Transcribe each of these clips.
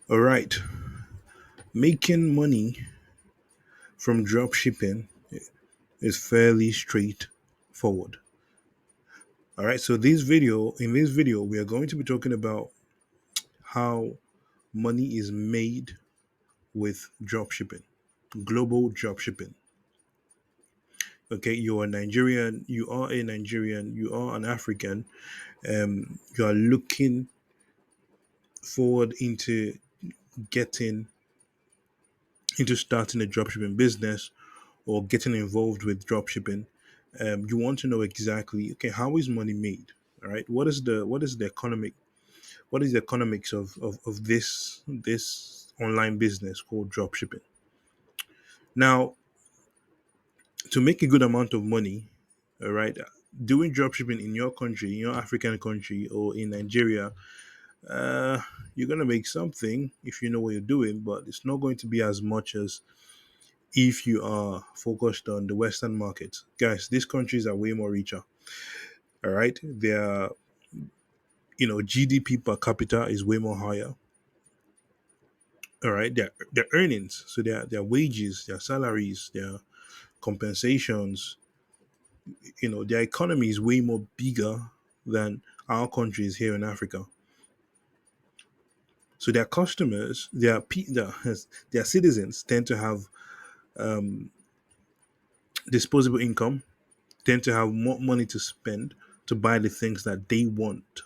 All right, making money from drop shipping is fairly straightforward. All right, so in this video we are going to be talking about how money is made with drop shipping, global drop shipping. Okay, you are a Nigerian, you are an African, you are looking forward getting into starting a dropshipping business or getting involved with dropshipping. You want to know exactly, okay, how is money made? All right, what is the economics of this online business called dropshipping? Now, to make a good amount of money, all right, doing dropshipping in your country, in your African country, or in Nigeria, uh, you're gonna make something if you know what you're doing, but it's not going to be as much as if you are focused on the Western market. Guys, these countries are way more richer. All right, their GDP per capita is way more higher. All right, their earnings, so their wages, their salaries, their compensations, their economy is way more bigger than our countries here in Africa. So their customers, their citizens tend to have disposable income, tend to have more money to spend to buy the things that they want.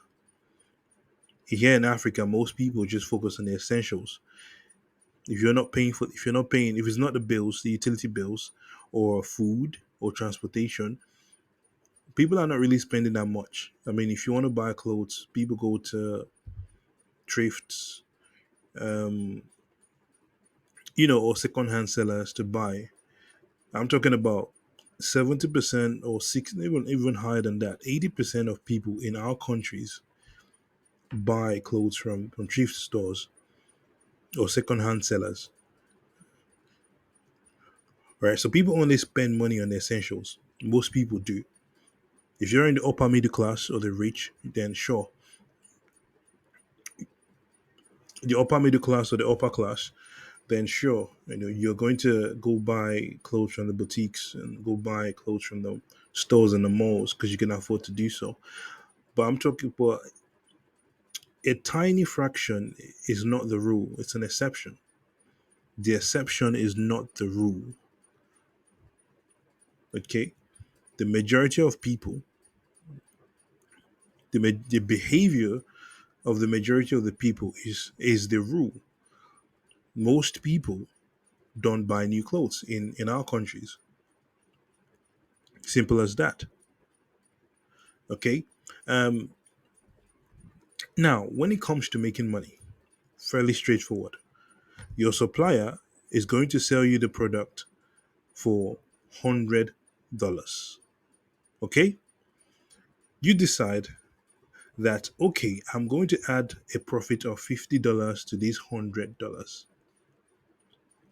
Here in Africa, most people just focus on the essentials. If it's not the bills, the utility bills, or food or transportation, people are not really spending that much. I mean, if you want to buy clothes, people go to thrifts, um, or secondhand sellers to buy. I'm talking about 70% or six, even higher than that. 80% of people in our countries buy clothes from thrift stores or secondhand sellers. Right? So people only spend money on the essentials. Most people do. If you're in the upper middle class or the rich, then sure. The upper middle class or the upper class, then sure, you're going to go buy clothes from the boutiques and go buy clothes from the stores and the malls because you can afford to do so. But I'm talking about a tiny fraction is not the rule, it's an exception. The exception is not the rule. Okay? The majority of people, the behavior of the majority of the people is the rule. Most people don't buy new clothes in our countries. Simple as that. Okay? Um, Now, when it comes to making money, fairly straightforward. Your supplier is going to sell you the product for $100. Okay? You decide that, okay, I'm going to add a profit of $50 to this $100.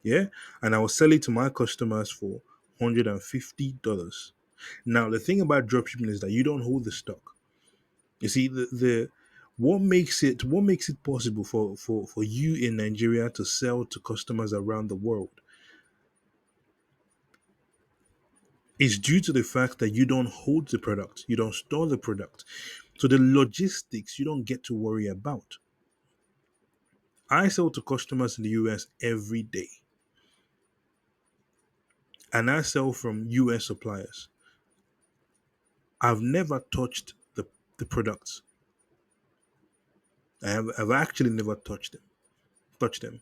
Yeah? And I will sell it to my customers for $150. Now, the thing about dropshipping is that you don't hold the stock. You see, the what makes it possible for you in Nigeria to sell to customers around the world is due to the fact that you don't hold the product, you don't store the product. So the logistics you don't get to worry about. I sell to customers in the US every day, and I sell from US suppliers. I've never touched the products. I've actually never touched them.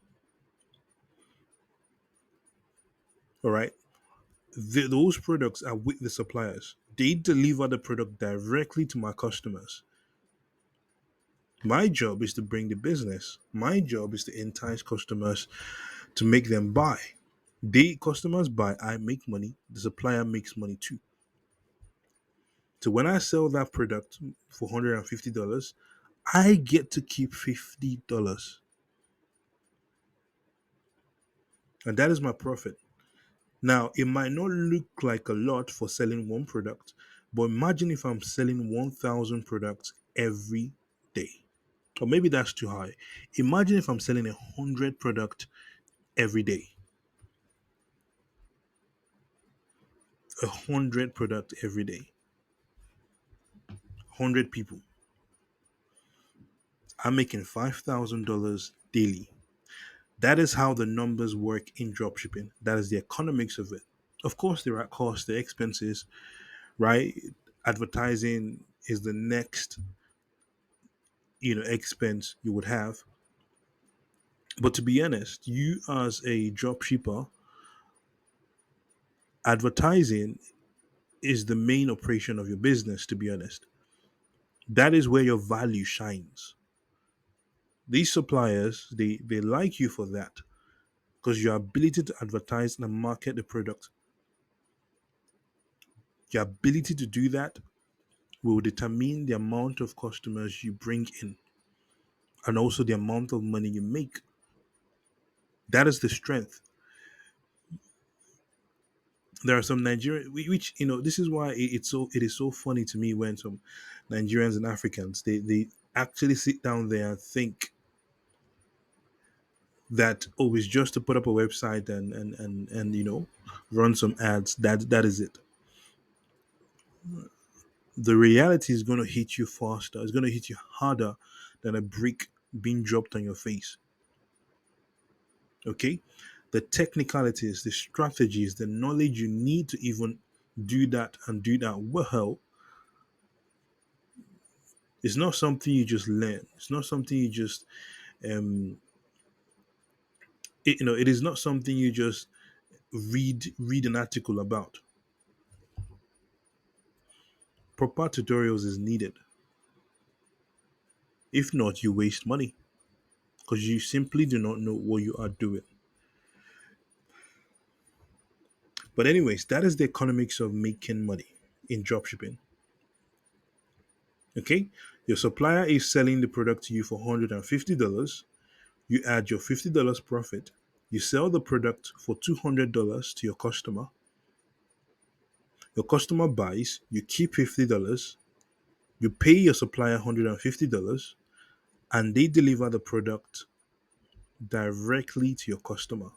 All right. Those products are with the suppliers. They deliver the product directly to my customers. My job is to bring the business. My job is to entice customers to make them buy. They customers buy, I make money, the supplier makes money too. So when I sell that product for $150, I get to keep $50. And that is my profit. Now, it might not look like a lot for selling one product, but imagine if I'm selling 1,000 products every day. Or maybe that's too high. Imagine if I'm selling 100 product every day. 100 product every day. 100 people. I'm making $5,000 daily. That is how the numbers work in dropshipping. That is the economics of it. Of course, there are costs, there are expenses, right? Advertising is the next, expense you would have. But to be honest, you as a dropshipper, advertising is the main operation of your business. To be honest, that is where your value shines. These suppliers, they like you for that because your ability to advertise and market the product, your ability to do that will determine the amount of customers you bring in and also the amount of money you make. That is the strength. There are some Nigerian, which this is why it is so funny to me when some Nigerians and Africans they actually sit down there and think that, oh, it's just to put up a website and run some ads. That is it. The reality is going to hit you faster. It's going to hit you harder than a brick being dropped on your face. Okay, the technicalities, the strategies, the knowledge you need to even do that and do that well. It's not something you just learn. It's not something you just um it is not something you just read an article about. Proper tutorials is needed. If not, you waste money because you simply do not know what you are doing. But anyways, that is the economics of making money in dropshipping. Okay, your supplier is selling the product to you for $150. You add your $50 profit. You sell the product for $200 to your customer. Your customer buys. You keep $50. You pay your supplier $150, and they deliver the product directly to your customer.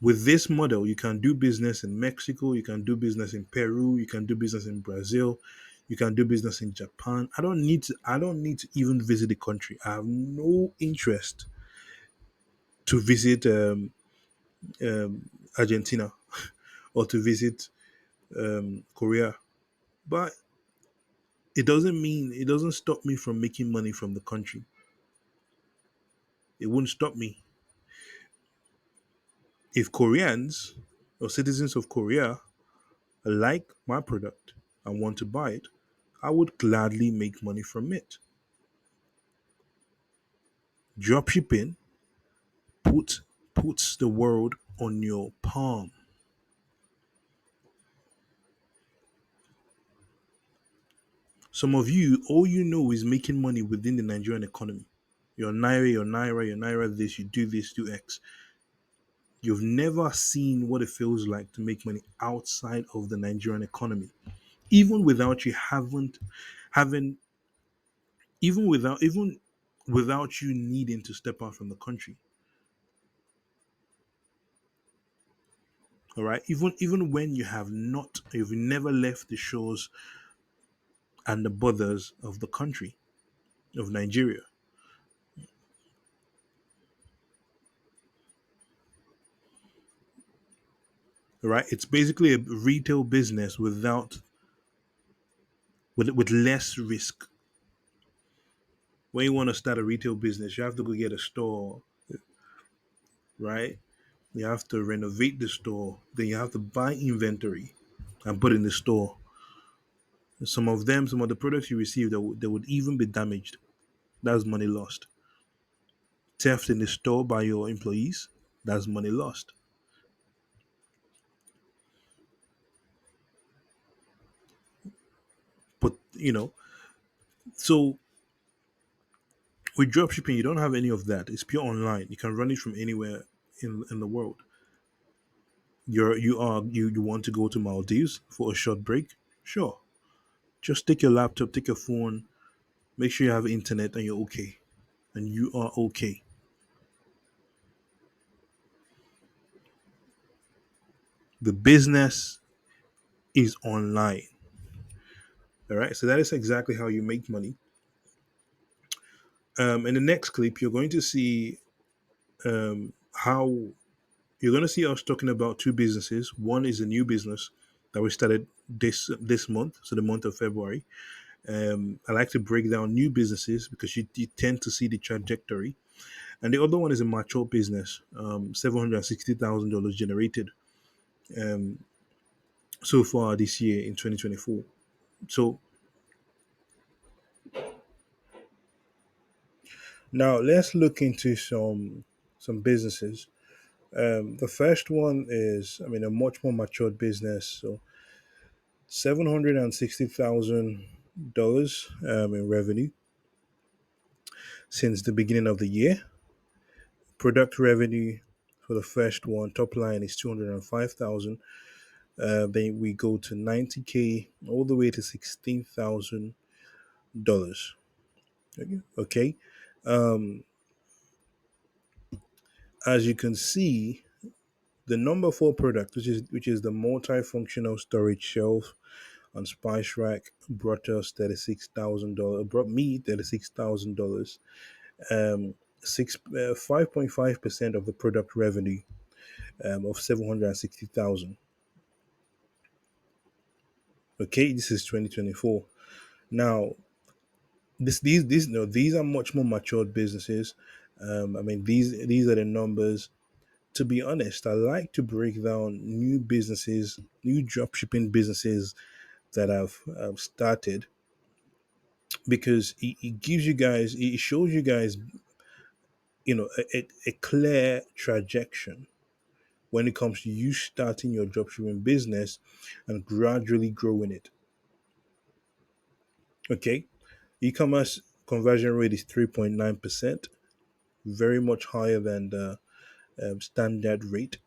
With this model, you can do business in Mexico, you can do business in Peru, you can do business in Brazil, you can do business in Japan. I don't need to even visit the country. I have no interest to visit Argentina or to visit Korea. But it doesn't stop me from making money from the country. It wouldn't stop me. If Koreans or citizens of Korea like my product and want to buy it, I would gladly make money from it. Dropshipping puts puts the world on your palm. Some of you, all you know is making money within the Nigerian economy. Your naira this, you do this, do X. You've never seen what it feels like to make money outside of the Nigerian economy. Even without you haven't having even without you needing to step out from the country. All right. Even when you've never left the shores and the borders of the country of Nigeria. All right. It's basically a retail business with less risk. When you want to start a retail business, you have to go get a store, right? You have to renovate the store. Then you have to buy inventory and put in the store. Some of the products you receive, they would even be damaged. That's money lost. Theft in the store by your employees, that's money lost. But so with dropshipping, you don't have any of that. It's pure online. You can run it from anywhere in the world. You want to go to Maldives for a short break? Sure. Just take your laptop, take your phone, make sure you have internet, and you're okay. And you are okay. The business is online. All right. So that is exactly how you make money. In the next clip, you're going to see how you're going to see us talking about two businesses. One is a new business that we started this month, so the month of February. I like to break down new businesses because you tend to see the trajectory. And the other one is a mature business, $760,000 generated um, so far this year in 2024. So now let's look into some businesses. The first one is, I mean, a much more matured business. So $760,000 in revenue since the beginning of the year. Product revenue for the first one, top line is 205,000. Then we go to 90K all the way to $16,000. Okay. Um, as you can see, the number four product, which is the multifunctional storage shelf on Spice Rack, brought us $36,000. Brought me $36,000. Six 5.5% of the product revenue of 760,000. Okay, this is 2024. Now, these no, these are much more matured businesses. I mean, these are the numbers. To be honest, I like to break down new businesses, new dropshipping businesses that have started because it gives you guys, it shows you guys, a clear trajectory when it comes to you starting your dropshipping business and gradually growing it. Okay, e-commerce conversion rate is 3.9%, very much higher than the standard rate,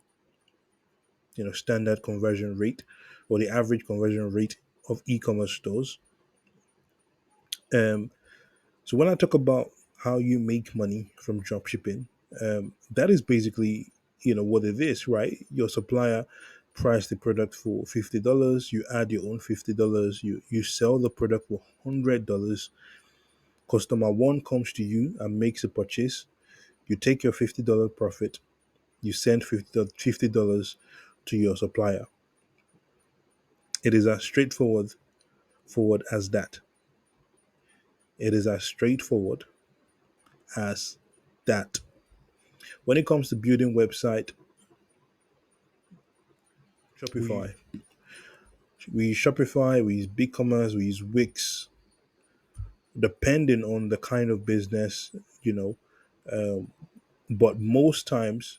standard conversion rate or the average conversion rate of e-commerce stores. Um, so when I talk about how you make money from dropshipping, that is basically what it is, right? Your supplier price the product for $50. You add your own $50. You sell the product for $100. Customer one comes to you and makes a purchase. You take your $50 profit. You send $50 to your supplier. It is as forward as that. It is as straightforward as that. When it comes to building website, Shopify. We use Shopify, we use BigCommerce, we use Wix, depending on the kind of business, you know. Um, but most times,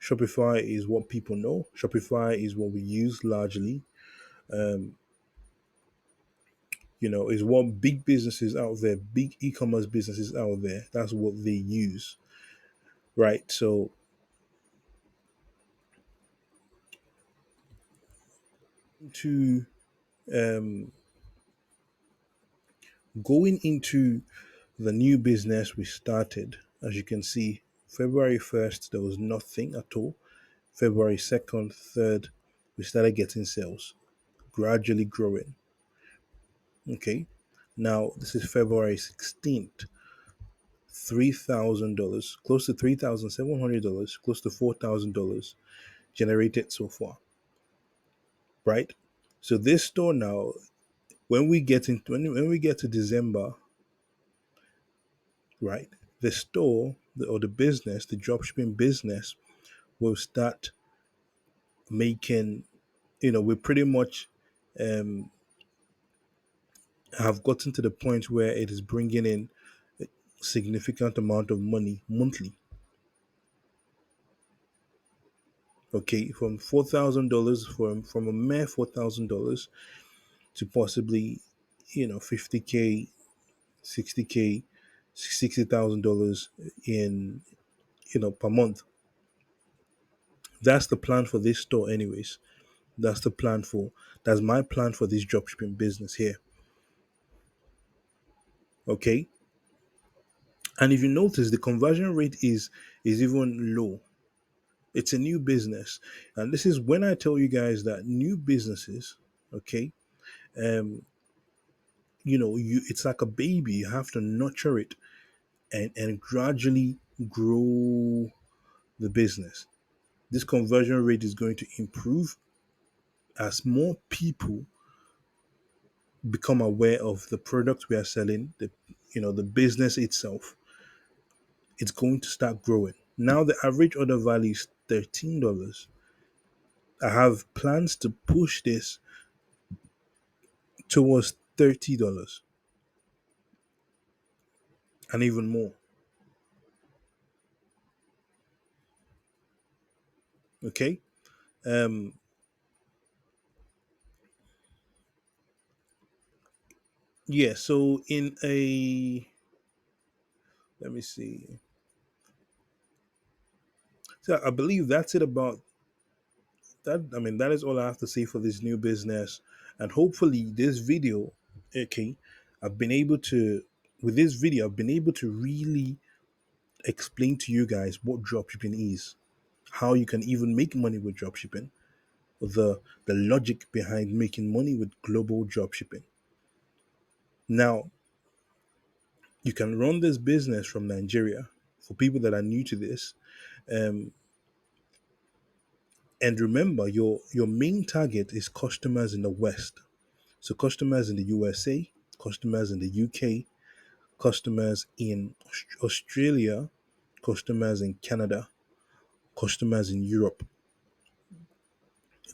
Shopify is what people know. Shopify is what we use largely. Um, is what big businesses out there, big e-commerce businesses out there, that's what they use, right? So to um, going into the new business we started, as you can see, February 1st, there was nothing at all. February 2nd, 3rd, we started getting sales, gradually growing. Okay. Now, this is February 16th, $3,000, close to $3,700, close to $4,000 generated so far, right? So this store now, when we get to December, right, the store or the business, the dropshipping business will start making, we pretty much um, have gotten to the point where it is bringing in a significant amount of money monthly. Okay, from $4,000, from a mere $4,000 to possibly, 50K, 60K, $60,000 in per month. That's the plan for this store, anyways. That's the plan for. That's my plan for this dropshipping business here. Okay. And if you notice, the conversion rate is even low. It's a new business, and this is when I tell you guys that new businesses, okay, um, you it's like a baby. You have to nurture it and gradually grow the business. This conversion rate is going to improve as more people become aware of the product we are selling, the business itself. It's going to start growing. Now the average order value is $13. I have plans to push this towards $30 and even more. Okay. Um. Yeah. So in a let me see. So I believe that's it about that. I mean, that is all I have to say for this new business, and hopefully this video, okay, I've been able to with this video I've been able to really explain to you guys what dropshipping is, how you can even make money with dropshipping, the logic behind making money with global dropshipping. Now, you can run this business from Nigeria for people that are new to this. Um, and remember, your main target is customers in the West. So customers in the USA, customers in the UK, customers in Australia, customers in Canada, customers in Europe.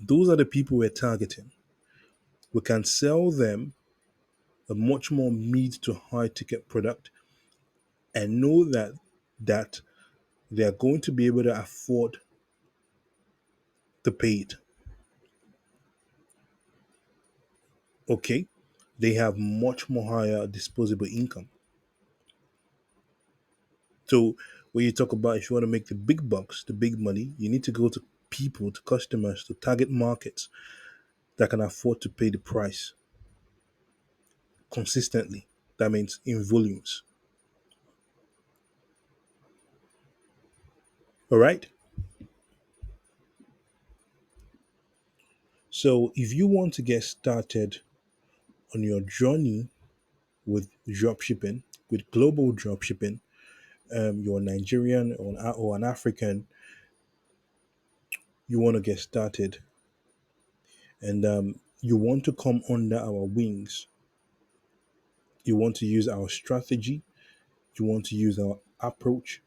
Those are the people we're targeting. We can sell them a much more mid to high ticket product and know that they are going to be able to afford to pay it. Okay, they have much more higher disposable income. So when you talk about if you want to make the big bucks, the big money, you need to go to people, to customers, to target markets that can afford to pay the price consistently. That means in volumes. All right. So if you want to get started on your journey with dropshipping, with global dropshipping, you're Nigerian or an African, you want to get started, and you want to come under our wings. You want to use our strategy. You want to use our approach.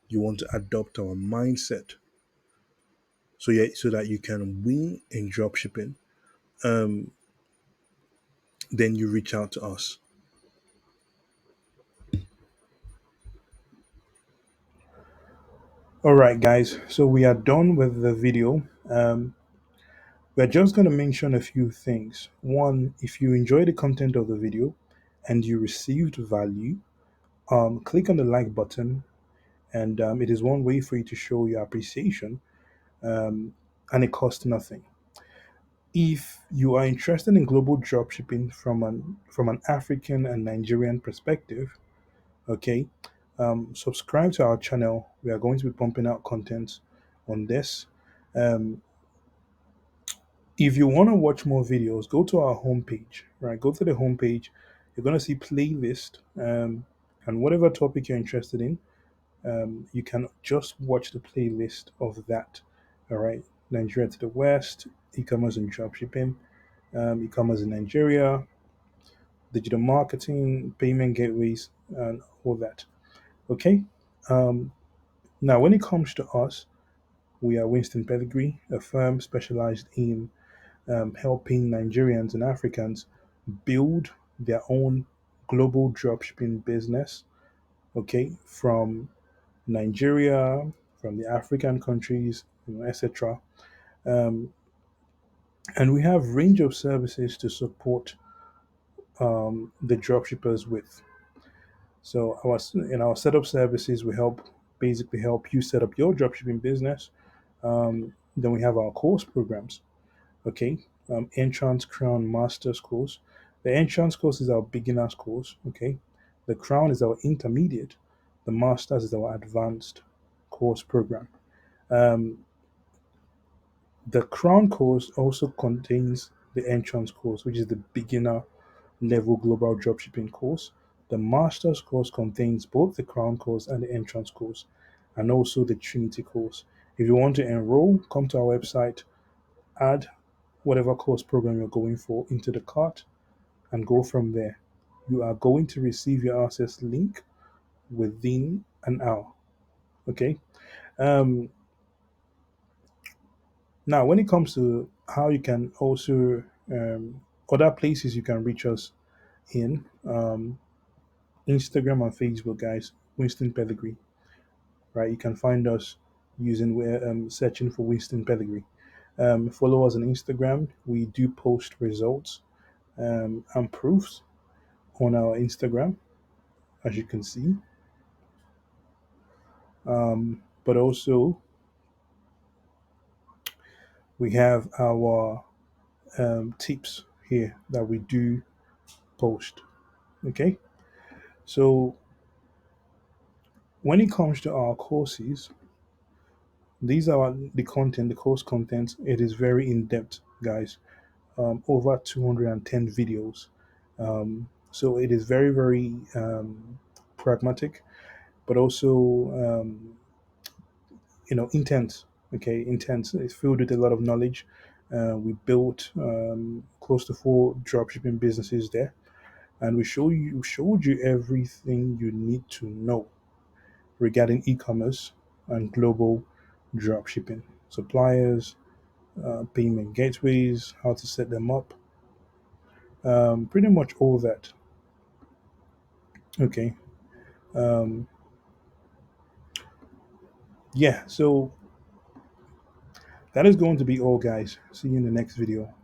You want to adopt our mindset. So yeah, so that you can win in dropshipping. Um, then you reach out to us. All right, guys. So we are done with the video. We're just going to mention a few things. One, if you enjoy the content of the video and you received value, click on the like button, and it is one way for you to show your appreciation, and it costs nothing. If you are interested in global dropshipping from an African and Nigerian perspective, okay, subscribe to our channel. We are going to be pumping out content on this. Um, if you want to watch more videos, go to our homepage. Right, go to the homepage. You're going to see playlist, and whatever topic you're interested in, you can just watch the playlist of that. All right, Nigeria to the West, e-commerce and dropshipping, e-commerce in Nigeria, digital marketing, payment gateways, and all that. Okay. Um, Now, when it comes to us, we are Winston Pedigree, a firm specialized in helping Nigerians and Africans build their own global dropshipping business. Okay, from Nigeria, from the African countries, etc. Um, and we have range of services to support the dropshippers with. So in our setup services, we help you set up your dropshipping business. Then we have our course programs. Okay. Entrance, Crown, Master's course. The Entrance course is our beginner's course. Okay. The Crown is our intermediate. The Master's is our advanced course program. Um, the Crown course also contains the Entrance course, which is the beginner level global dropshipping course. The Master's course contains both the Crown course and the Entrance course, and also the Trinity course. If you want to enroll, come to our website, add whatever course program you're going for into the cart, and go from there. You are going to receive your access link within an hour. Okay. Um, Now, when it comes to how you can also other places you can reach us in Instagram and Facebook, guys. Winston Pedigree, right? You can find us using searching for Winston Pedigree. Follow us on Instagram. We do post results and proofs on our Instagram, as you can see. But also, we have our tips here that we do post. Okay, so when it comes to our courses, these are the content, the course content. It is very in depth, guys. Over 210 videos. So it is very, very pragmatic, but also intense. Okay, intense. It's filled with a lot of knowledge. We built close to four dropshipping businesses there, and we showed you everything you need to know regarding e-commerce and global dropshipping, suppliers, payment gateways, how to set them up, pretty much all that. Okay. Um, yeah. So that is going to be all, guys. See you in the next video.